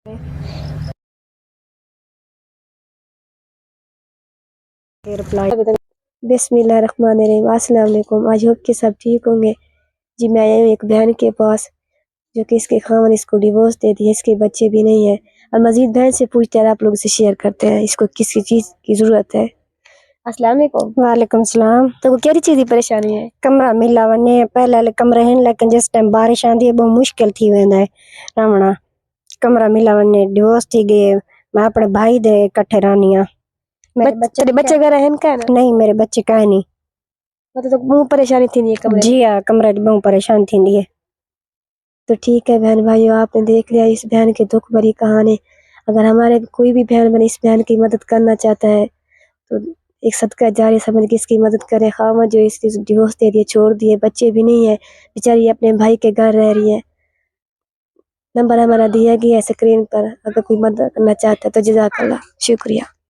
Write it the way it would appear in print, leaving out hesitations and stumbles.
بسم اللہ الرحمن الرحیم۔ السلام علیکم۔ آج ہوپ کہ سب ٹھیک ہوں گے۔ جی میں آئی ہوں ایک بہن کے پاس جو کہ اس کے خاوند اس کو ڈیورس دے دی ہے، اس کے بچے بھی نہیں ہیں، اور مزید بہن سے پوچھتے ہیں، آپ لوگ سے شیئر کرتے ہیں اس کو کسی چیز کی ضرورت ہے۔ السلام علیکم۔ وعلیکم السلام۔ تو کیڑی چیز کی پریشانی ہے؟ کمرہ ملا ونے پہلے کمرے ہیں، لیکن جس ٹائم بارش آندی ہے بہت مشکل تھی ویندا ہے رہنا۔ کمرہ ملا ونے ڈیورس تھی گئے، میں اپنے بھائی دے کٹھے رہنی ہاں۔ میرے بچے گھر رہن کا نا؟ نہیں، میرے بچے کا نہیں۔ مطلب تو بہت پریشانی تھی نہیں کمرے؟ جی ہاں، کمرے دی بہت پریشان تھی ہے۔ تو ٹھیک ہے بہن بھائیو، آپ نے دیکھ لیا اس بہن کی دکھ بھری کہانی۔ اگر ہمارے کوئی بھی بہن بہن اس بہن کی مدد کرنا چاہتا ہے تو ایک صدقہ جاری سمجھ کے اس کی مدد کرے۔ خاوند جو اس کی ڈیورس دے دیے، چھوڑ دیے، بچے بھی نہیں ہیں، بیچاری اپنے بھائی کے گھر رہ رہی ہے۔ نمبر ہمارا دیا گیا ہے اسکرین پر، اگر کوئی مدد کرنا چاہتا ہے تو جزاک اللہ، شکریہ۔